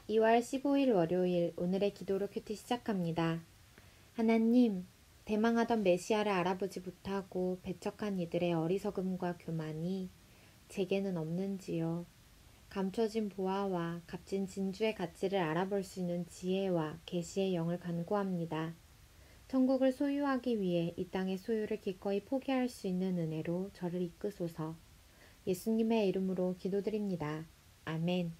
2월 15일 월요일 오늘의 기도로 큐티 시작합니다. 하나님, 대망하던 메시아를 알아보지 못하고 배척한 이들의 어리석음과 교만이 제게는 없는지요. 감춰진 보화와 값진 진주의 가치를 알아볼 수 있는 지혜와 계시의 영을 간구합니다. 천국을 소유하기 위해 이 땅의 소유를 기꺼이 포기할 수 있는 은혜로 저를 이끄소서. 예수님의 이름으로 기도드립니다. 아멘.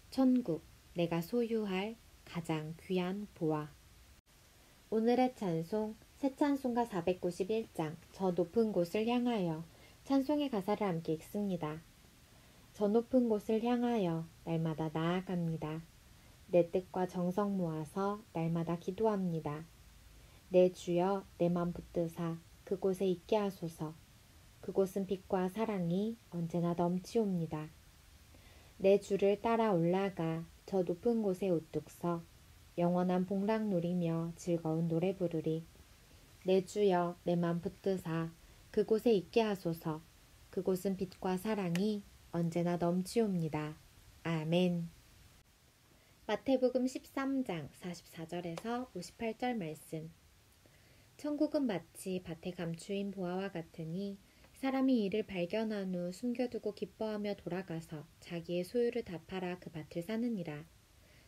천국, 내가 소유할 가장 귀한 보화. 오늘의 찬송, 새 찬송가 491장, 저 높은 곳을 향하여. 찬송의 가사를 함께 읽습니다. 저 높은 곳을 향하여 날마다 나아갑니다. 내 뜻과 정성 모아서 날마다 기도합니다. 내 주여, 내 맘 붙드사 그곳에 있게 하소서. 그곳은 빛과 사랑이 언제나 넘치옵니다. 내 주를 따라 올라가 저 높은 곳에 우뚝 서 영원한 복락 누리며 즐거운 노래 부르리. 내 주여, 내 맘 붙드사 그곳에 있게 하소서. 그곳은 빛과 사랑이 언제나 넘치옵니다. 아멘. 마태복음 13장 44절에서 58절 말씀. 천국은 마치 밭에 감추인 보화와 같으니 사람이 이를 발견한 후 숨겨두고 기뻐하며 돌아가서 자기의 소유를 다 팔아 그 밭을 사느니라.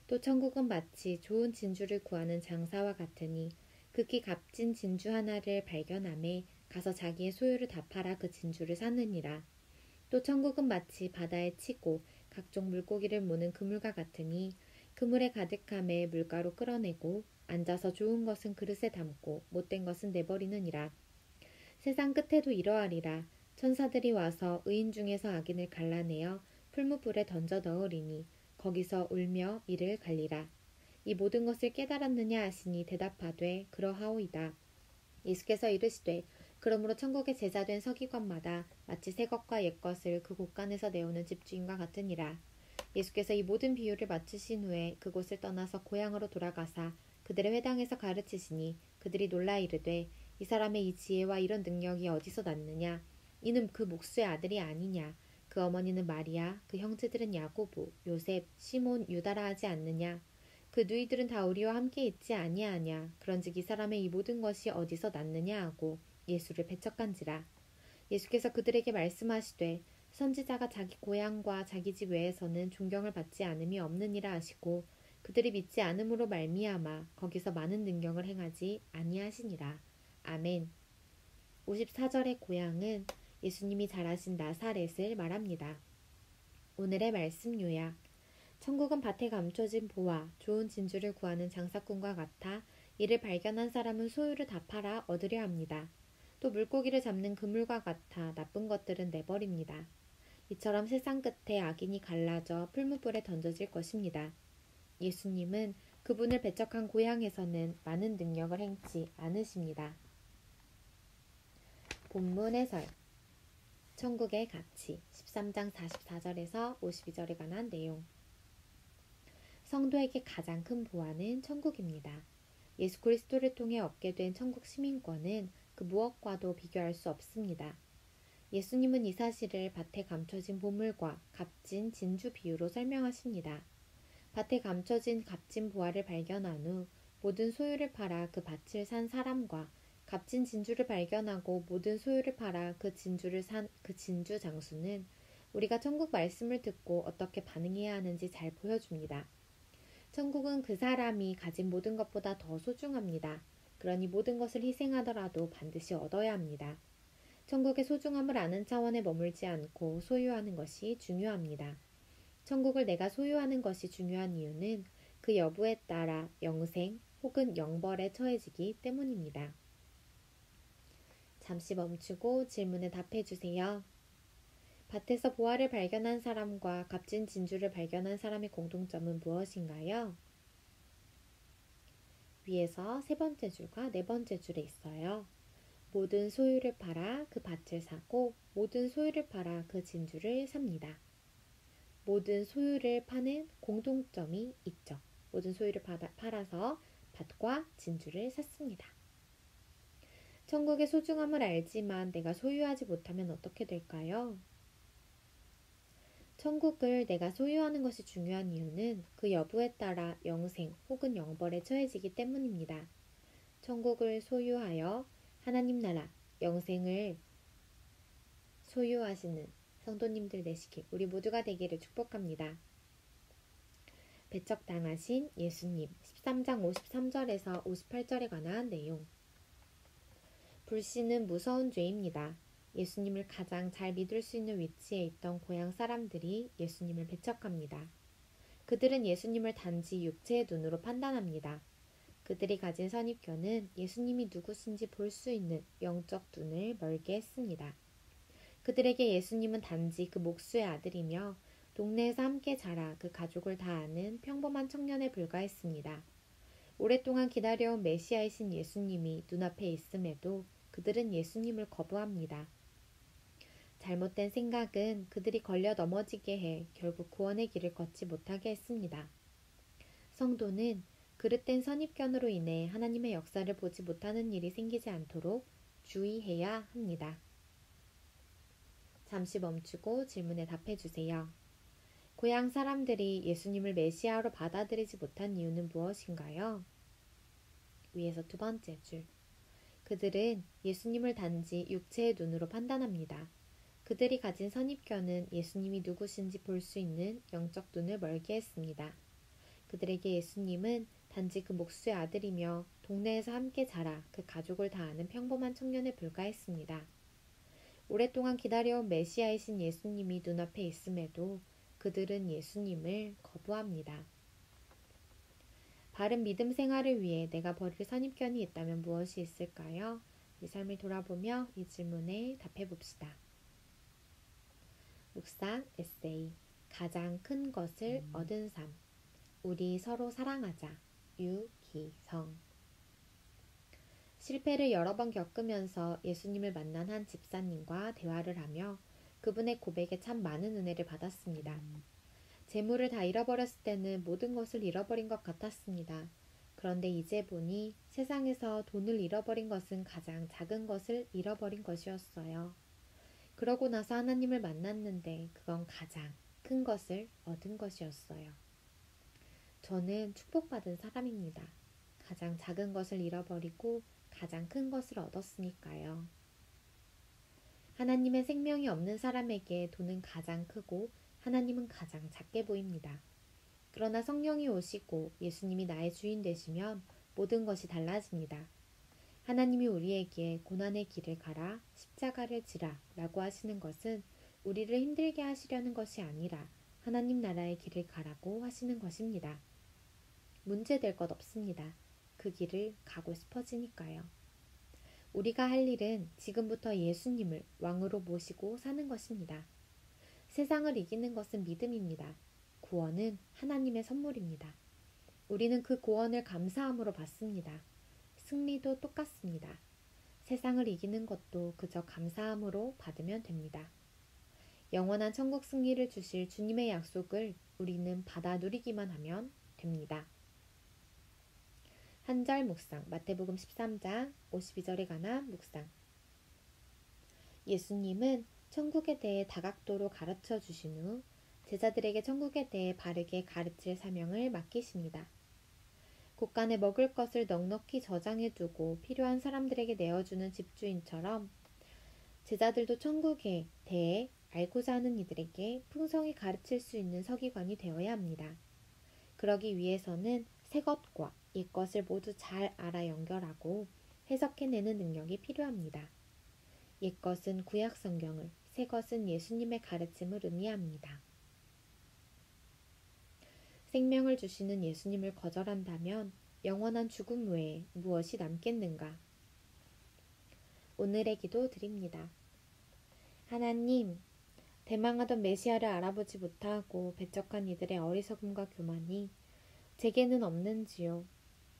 또 천국은 마치 좋은 진주를 구하는 장사와 같으니 극히 값진 진주 하나를 발견함에 가서 자기의 소유를 다 팔아 그 진주를 사느니라. 또 천국은 마치 바다에 치고 각종 물고기를 모는 그물과 같으니 그물에 가득함에 물가로 끌어내고 앉아서 좋은 것은 그릇에 담고 못된 것은 내버리느니라. 세상 끝에도 이러하리라. 천사들이 와서 의인 중에서 악인을 갈라내어 풀무불에 던져 넣으리니 거기서 울며 이를 갈리라. 이 모든 것을 깨달았느냐 하시니 대답하되 그러하오이다. 예수께서 이르시되 그러므로 천국의 제자된 서기관마다 마치 새 것과 옛 것을 그 곳간에서 내오는 집주인과 같으니라. 예수께서 이 모든 비유를 마치신 후에 그곳을 떠나서 고향으로 돌아가사 그들의 회당에서 가르치시니 그들이 놀라 이르되 이 사람의 이 지혜와 이런 능력이 어디서 났느냐? 이는 그 목수의 아들이 아니냐? 그 어머니는 마리아, 그 형제들은 야고보, 요셉, 시몬, 유다라 하지 않느냐? 그 누이들은 다 우리와 함께 있지 아니하냐? 그런즉 이 사람의 이 모든 것이 어디서 났느냐 하고 예수를 배척한지라. 예수께서 그들에게 말씀하시되 선지자가 자기 고향과 자기 집 외에서는 존경을 받지 않음이 없느니라 하시고 그들이 믿지 않음으로 말미암아 거기서 많은 능력을 행하지 아니하시니라. 아멘. 54절의 고향은 예수님이 자라신 나사렛을 말합니다. 오늘의 말씀 요약. 천국은 밭에 감춰진 보화, 좋은 진주를 구하는 장사꾼과 같아 이를 발견한 사람은 소유를 다 팔아 얻으려 합니다. 또 물고기를 잡는 그물과 같아 나쁜 것들은 내버립니다. 이처럼 세상 끝에 악인이 갈라져 풀무불에 던져질 것입니다. 예수님은 그분을 배척한 고향에서는 많은 능력을 행치 않으십니다. 본문 해설. 천국의 가치 13장 44절에서 52절에 관한 내용. 성도에게 가장 큰 보화는 천국입니다. 예수 그리스도를 통해 얻게 된 천국 시민권은 그 무엇과도 비교할 수 없습니다. 예수님은 이 사실을 밭에 감춰진 보물과 값진 진주 비유로 설명하십니다. 밭에 감춰진 값진 보화를 발견한 후 모든 소유를 팔아 그 밭을 산 사람과 값진 진주를 발견하고 모든 소유를 팔아 그 진주를 산 그 진주 장수는 우리가 천국 말씀을 듣고 어떻게 반응해야 하는지 잘 보여줍니다. 천국은 그 사람이 가진 모든 것보다 더 소중합니다. 그러니 모든 것을 희생하더라도 반드시 얻어야 합니다. 천국의 소중함을 아는 차원에 머물지 않고 소유하는 것이 중요합니다. 천국을 내가 소유하는 것이 중요한 이유는 그 여부에 따라 영생 혹은 영벌에 처해지기 때문입니다. 잠시 멈추고 질문에 답해 주세요. 밭에서 보화를 발견한 사람과 값진 진주를 발견한 사람의 공통점은 무엇인가요? 위에서 세 번째 줄과 네 번째 줄에 있어요. 모든 소유를 팔아 그 밭을 사고 모든 소유를 팔아 그 진주를 삽니다. 모든 소유를 파는 공통점이 있죠. 모든 소유를 팔아서 밭과 진주를 샀습니다. 천국의 소중함을 알지만 내가 소유하지 못하면 어떻게 될까요? 천국을 내가 소유하는 것이 중요한 이유는 그 여부에 따라 영생 혹은 영벌에 처해지기 때문입니다. 천국을 소유하여 하나님 나라, 영생을 소유하시는 성도님들 되시길 우리 모두가 되기를 축복합니다. 배척당하신 예수님 13장 53절에서 58절에 관한 내용. 불신은 무서운 죄입니다. 예수님을 가장 잘 믿을 수 있는 위치에 있던 고향 사람들이 예수님을 배척합니다. 그들은 예수님을 단지 육체의 눈으로 판단합니다. 그들이 가진 선입견은 예수님이 누구신지 볼 수 있는 영적 눈을 멀게 했습니다. 그들에게 예수님은 단지 그 목수의 아들이며 동네에서 함께 자라 그 가족을 다 아는 평범한 청년에 불과했습니다. 오랫동안 기다려온 메시아이신 예수님이 눈앞에 있음에도 그들은 예수님을 거부합니다. 잘못된 생각은 그들이 걸려 넘어지게 해 결국 구원의 길을 걷지 못하게 했습니다. 성도는 그릇된 선입견으로 인해 하나님의 역사를 보지 못하는 일이 생기지 않도록 주의해야 합니다. 잠시 멈추고 질문에 답해주세요. 고향 사람들이 예수님을 메시아로 받아들이지 못한 이유는 무엇인가요? 위에서 두 번째 줄. 그들은 예수님을 단지 육체의 눈으로 판단합니다. 그들이 가진 선입견은 예수님이 누구신지 볼 수 있는 영적 눈을 멀게 했습니다. 그들에게 예수님은 단지 그 목수의 아들이며 동네에서 함께 자라 그 가족을 다 아는 평범한 청년에 불과했습니다. 오랫동안 기다려온 메시아이신 예수님이 눈앞에 있음에도 그들은 예수님을 거부합니다. 바른 믿음 생활을 위해 내가 버릴 선입견이 있다면 무엇이 있을까요? 우리 삶을 돌아보며 이 질문에 답해 봅시다. 묵상 에세이 가장 큰 것을 얻은 삶. 우리 서로 사랑하자. 유기성. 실패를 여러 번 겪으면서 예수님을 만난 한 집사님과 대화를 하며 그분의 고백에 참 많은 은혜를 받았습니다. 재물을 다 잃어버렸을 때는 모든 것을 잃어버린 것 같았습니다. 그런데 이제 보니 세상에서 돈을 잃어버린 것은 가장 작은 것을 잃어버린 것이었어요. 그러고 나서 하나님을 만났는데 그건 가장 큰 것을 얻은 것이었어요. 저는 축복받은 사람입니다. 가장 작은 것을 잃어버리고 가장 큰 것을 얻었으니까요. 하나님의 생명이 없는 사람에게 돈은 가장 크고 하나님은 가장 작게 보입니다. 그러나 성령이 오시고 예수님이 나의 주인 되시면 모든 것이 달라집니다. 하나님이 우리에게 고난의 길을 가라 십자가를 지라 라고 하시는 것은 우리를 힘들게 하시려는 것이 아니라 하나님 나라의 길을 가라고 하시는 것입니다. 문제될 것 없습니다. 그 길을 가고 싶어지니까요. 우리가 할 일은 지금부터 예수님을 왕으로 모시고 사는 것입니다. 세상을 이기는 것은 믿음입니다. 구원은 하나님의 선물입니다. 우리는 그 구원을 감사함으로 받습니다. 승리도 똑같습니다. 세상을 이기는 것도 그저 감사함으로 받으면 됩니다. 영원한 천국 승리를 주실 주님의 약속을 우리는 받아 누리기만 하면 됩니다. 한 절 묵상 마태복음 13장 52절에 관한 묵상. 예수님은 천국에 대해 다각도로 가르쳐 주신 후 제자들에게 천국에 대해 바르게 가르칠 사명을 맡기십니다. 곳간에 먹을 것을 넉넉히 저장해 두고 필요한 사람들에게 내어주는 집주인처럼 제자들도 천국에 대해 알고자 하는 이들에게 풍성히 가르칠 수 있는 서기관이 되어야 합니다. 그러기 위해서는 새 것과 옛 것을 모두 잘 알아 연결하고 해석해내는 능력이 필요합니다. 옛 것은 구약 성경을, 새 것은 예수님의 가르침을 의미합니다. 생명을 주시는 예수님을 거절한다면 영원한 죽음 외에 무엇이 남겠는가? 오늘의 기도 드립니다. 하나님, 대망하던 메시아를 알아보지 못하고 배척한 이들의 어리석음과 교만이 제게는 없는지요.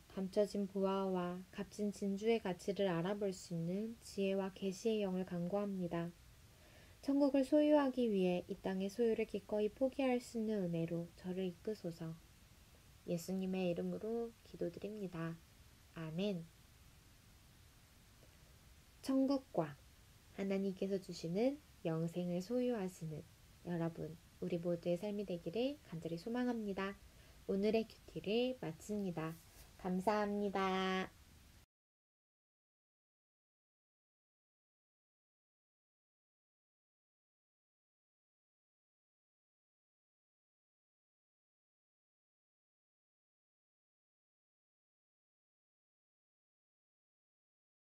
감춰진 보화와 값진 진주의 가치를 알아볼 수 있는 지혜와 계시의 영을 간구합니다. 천국을 소유하기 위해 이 땅의 소유를 기꺼이 포기할 수 있는 은혜로 저를 이끄소서. 예수님의 이름으로 기도드립니다. 아멘. 천국과 하나님께서 주시는 영생을 소유하시는 여러분 우리 모두의 삶이 되기를 간절히 소망합니다. 오늘의 큐티를 마칩니다. 감사합니다.